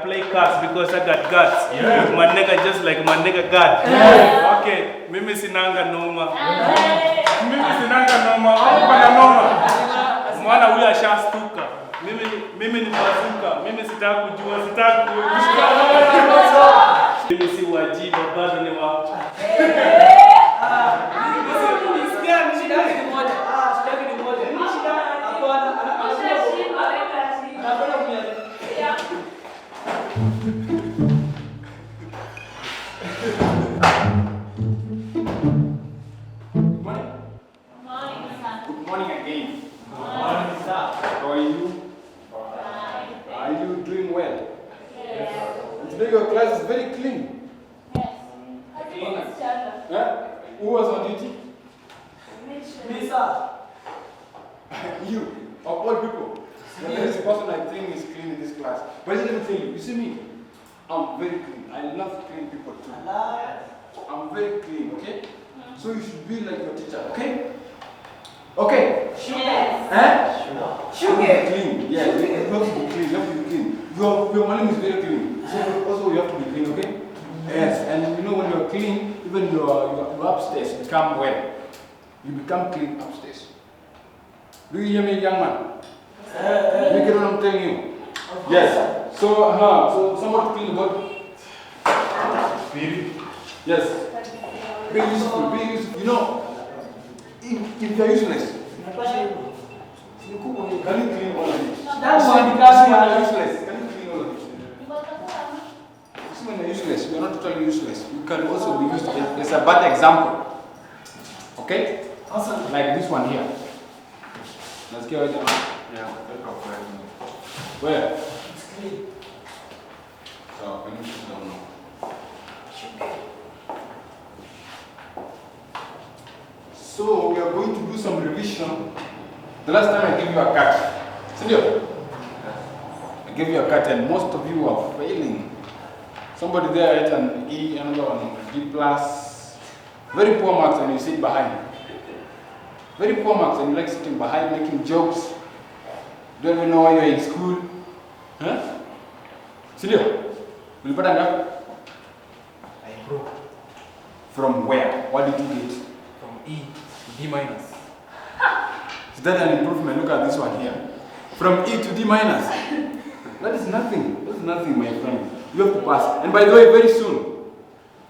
play cards because I got guts. Yeah. My nigga just like my nigga God. Yeah. Okay, mimi sinanga noma. Mimi sinanga noma. Au pana noma. Mwana huyu ashastuka. Mimi ni bazuka. Mimi sitaki kujua, sitaki kujua. Mimi si wajibu bado ni wa. Good morning again. Good morning, sir. How are you? Fine. Are you doing well? Yes. Today your class is very clean. Yes. Huh? Who was on duty? Me, sir. You, of all people. The next person I think is clean in this class. But let me tell you, you see me? I'm very clean. I love clean people too. I'm very clean, okay? So you should be like your teacher, okay? Okay? Yes. Huh? Sure. Clean. Yeah, you have to be clean. You have to be clean. Your mind is very clean. So also you have to be clean, okay? Yes. And you know when you're clean, even your upstairs become well. You become clean upstairs. Do you hear me, young man? You get what I'm telling you? Yes. So somebody clean the body. Yes. Be useful. Be useful. You know, if you're useless, can you clean all of it? That's when you're useless. Can you clean all of it? When you're useless, you're not totally useless. You can also be used as a bad example. Okay? Awesome. Like this one here. Let's get it. Yeah. Where? It's clean. So, can you sit down now? So, we are going to do some revision. The last time I gave you a cut. Senor? I gave you a cut and most of you are failing. Somebody there had an E, another one D plus. Very poor marks and you sit behind. Very poor marks and you like sitting behind making jokes. Don't even know why you're in school. Huh? Senor? Will you put up? I broke From where? What did you get? from E to D minus. Is that an improvement? Look at this one here. From E to D minus. That is nothing. That is nothing, my friend. You have to pass. And by the way, very soon,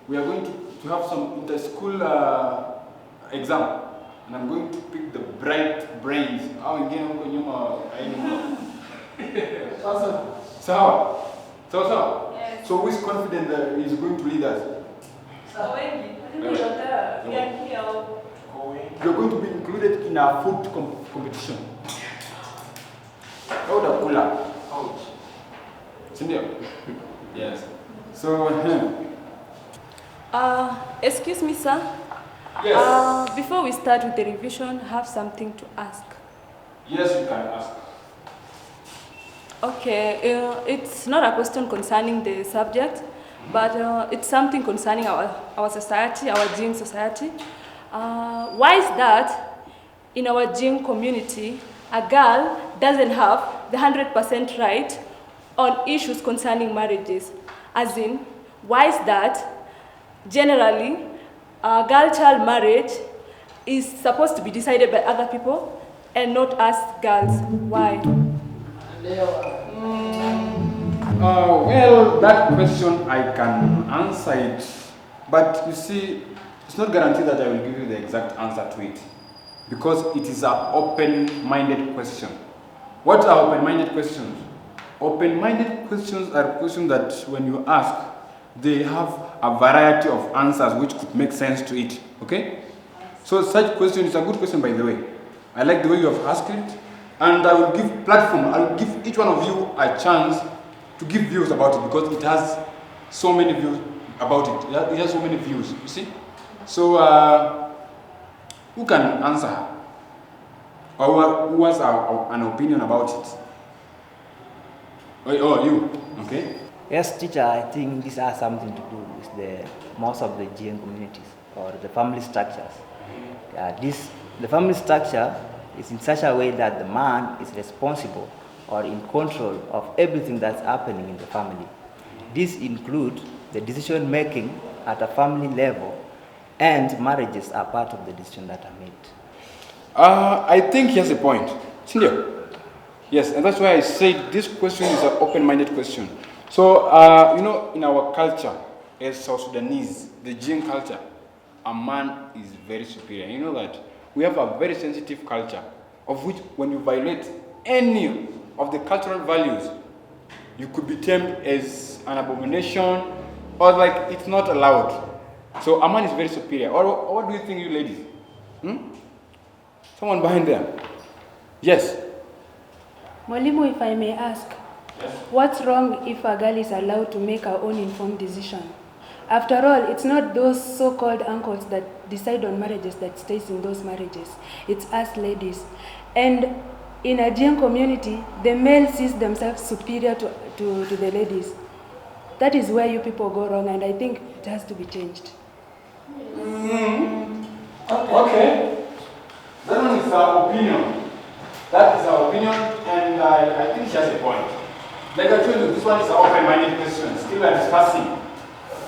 we are going to have some inter-school exam. And I'm going to pick the bright brains. Awesome. So, Yes. so who is confident that he is going to lead us? You're going to be included in our food competition. How the cooler? Ouch. Cindy? Yes. So, Excuse me, sir. yes. Before we start with the revision, I have something to ask. Yes, you can ask. Okay, it's not a question concerning the subject, but it's something concerning our society, our jieng society. Why is that in our jieng community, a girl doesn't have the 100% right on issues concerning marriages? As in, why is that generally a girl-child marriage is supposed to be decided by other people and not us girls? Why? Well, that question I can answer it, but you see, it's not guaranteed that I will give you the exact answer to it, because it is an open-minded question. What are open-minded questions? Open-minded questions are questions that when you ask, they have a variety of answers which could make sense to it, okay? So such question is a good question, by the way. I like the way you have asked it, and I will give platform, I will give each one of you a chance to give views about it, because it has so many views about it. It has so many views, you see? So, who can answer her? Or who has an opinion about it? Oh, you, okay? Yes, teacher, I think this has something to do with most of the jieng communities or the family structures. The family structure is in such a way that the man is responsible or in control of everything that's happening in the family. These include the decision making at a family level, and marriages are part of the decision that are made. I think he has a point. Cynthia? Yes, and that's why I said this question is an open-minded question. So, in our culture, as South Sudanese, the jieng culture, a man is very superior. You know that? We have a very sensitive culture, of which when you violate any of the cultural values, you could be termed as an abomination, or like it's not allowed. So a man is very superior. Or what do you think, you ladies? Someone behind there? Yes. Mwalimu, if I may ask, Yes. what's wrong if a girl is allowed to make her own informed decision? After all, it's not those so-called uncles that decide on marriages that stays in those marriages. It's us ladies. And in a jieng community, the male sees themselves superior to the ladies. That is where you people go wrong, and I think it has to be changed. Okay. That one is our opinion. That is our opinion, and I think she has a point. Like I told you, this one is an open-minded question. Still we are discussing,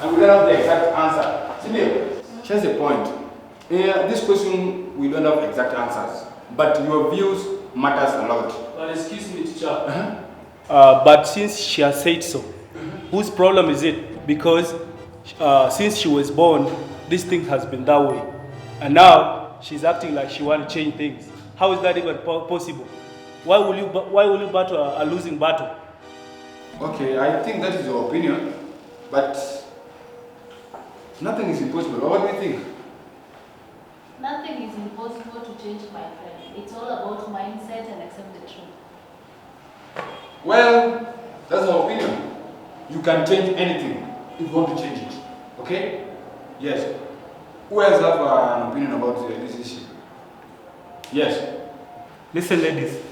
and we don't have the exact answer. Cindy, she has a point. This question, we don't have exact answers, but your views matters a lot. Well, excuse me, teacher. But since she has said so, whose problem is it? Because since she was born, this thing has been that way. And now she's acting like she wants to change things. How is that even possible? Why will you battle a losing battle? Okay, I think that is your opinion, but nothing is impossible. What do you think? Nothing is impossible to change, my friend. It's all about mindset and accept the truth. Well, that's our opinion. You can change anything if you want to change it. Okay? Yes. Who else have an opinion about this issue? Yes. Listen, ladies,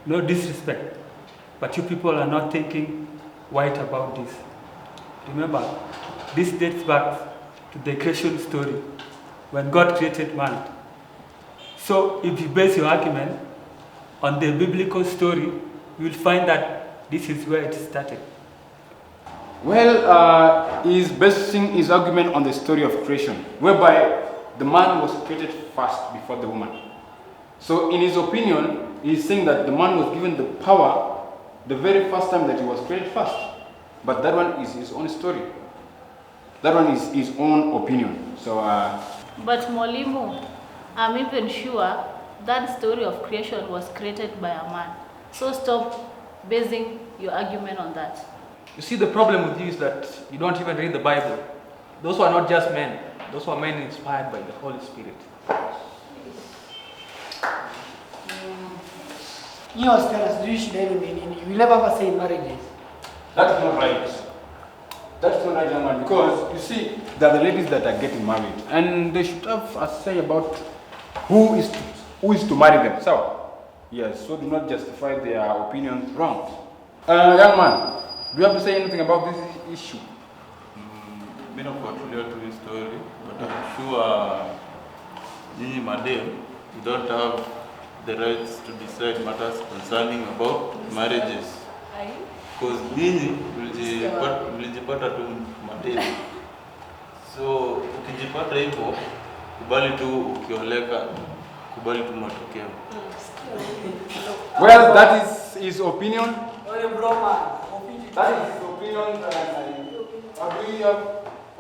no disrespect, but you people are not thinking right about this. Remember, this dates back to the creation story when God created man. So if you base your argument on the biblical story, you will find that this is where it started. Well, he's basing his argument on the story of creation, whereby the man was created first before the woman. So in his opinion, he's saying that the man was given the power the very first time that he was created first. But that one is his own story. That one is his own opinion. So, But Mwalimu, I'm even sure that story of creation was created by a man. So stop basing your argument on that. You see, the problem with you is that you don't even read the Bible. Those were not just men. Those were men inspired by the Holy Spirit. You must tell us, Jewish men, you will never ever say marriages. that's not right. That's not right, young man, because you see, there are the ladies that are getting married, and they should have a say about who is to marry them. So, yes, so do not justify their opinions wrong. Young man, do you have to say anything about this issue? Mimi nafuatilia tu hii story, but I'm sure nyinyi madem, you don't have the rights to decide matters concerning about marriages. Because nyinyi mlijipata tu madem. So ukijipata hivyo, kubali tu ukioleka, kubali tu matokeo. Well, that is his opinion. Or a broma. That is his opinion.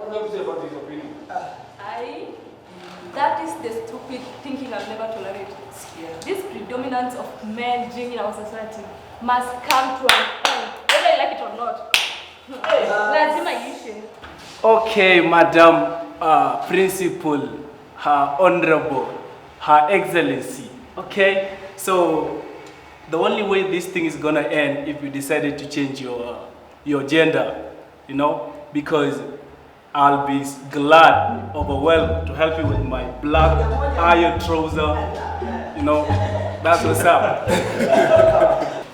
What do you say about his opinion? That is the stupid thinking I've never tolerated. This predominance of men in our society must come to an end, whether you like it or not. Lazima iishe. Okay, Madam Principal, Her Honorable, Her Excellency. Okay, so the only way this thing is gonna end if you decided to change your gender, because I'll be glad, overwhelmed to help you with my black iron trouser. That's what's up.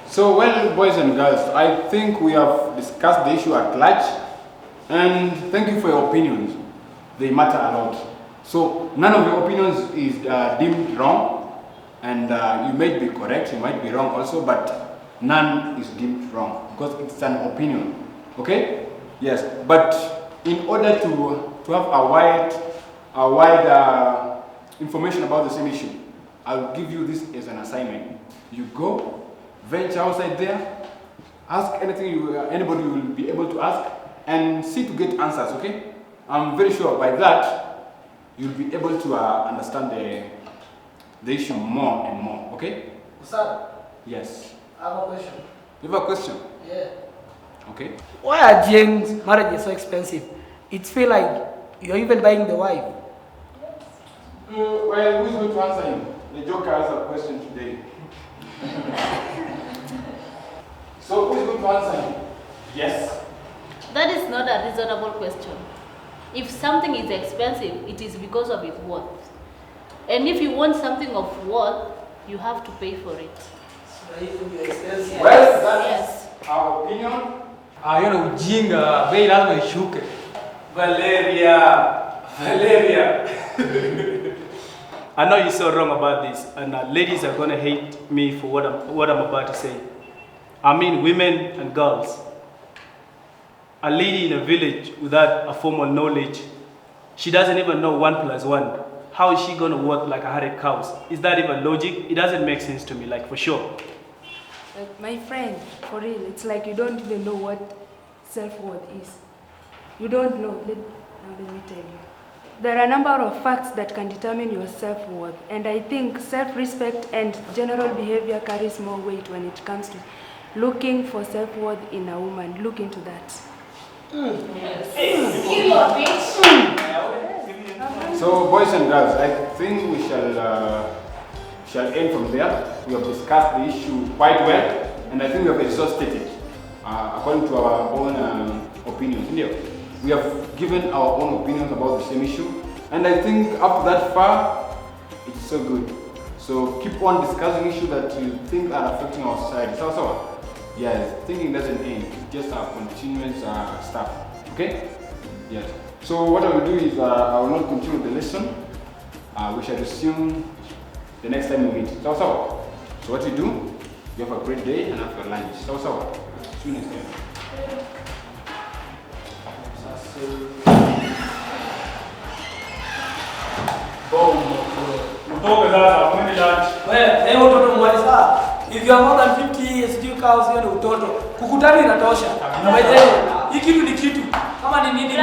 So, well, boys and girls, I think we have discussed the issue at large, and thank you for your opinions. They matter a lot. So, none of your opinions is deemed wrong, and you might be correct, you might be wrong also, but none is deemed wrong because it's an opinion. Okay? Yes, but in order to have a wide information about the same issue, I'll give you this as an assignment. You go, venture outside there, ask anything anybody will be able to ask, and see to get answers, okay? I'm very sure by that, you'll be able to understand the issue more and more, okay? Sir, Yes. I have a question. You have a question? Yeah. Okay. Why are jieng's marriages so expensive? It feels like you're even buying the wife. Well, who's going to answer him? The Joker has a question today. So, who's going to answer him? Yes. That is not a reasonable question. If something is expensive, it is because of its worth. And if you want something of worth, you have to pay for it. Well, that's our opinion. Hiyo ujinga, bei lazima ishuke. Valeria. I know you're so wrong about this, and ladies are gonna hate me for what I'm about to say. I mean, women and girls. A lady in a village without a formal knowledge, she doesn't even know 1 + 1. How is she gonna work like 100 cows? Is that even logic? It doesn't make sense to me, like for sure. Like, my friend, for real, it's like you don't even know what self-worth is. You don't know. Let me tell you. There are a number of facts that can determine your self-worth, and I think self-respect and general behavior carries more weight when it comes to looking for self-worth in a woman. Look into that. So, boys and girls, I think we shall end from there. We have discussed the issue quite well, and I think we have exhausted it according to our own opinions. We have given our own opinions about the same issue, and I think up to that far, it's so good. So keep on discussing issues that you think are affecting our society. So, yes, thinking doesn't end. It's just our continuous stuff. Okay? Yes. So what I will do is I will not continue the lesson. We shall resume the next time we meet. So what you do, you have a great day and have your lunch. See you next time. If you are more than 50 years, you cows hiyo ni utoto. Kukutana inatosha. Na by the way, hii kitu ni kitu. Kama ni nini?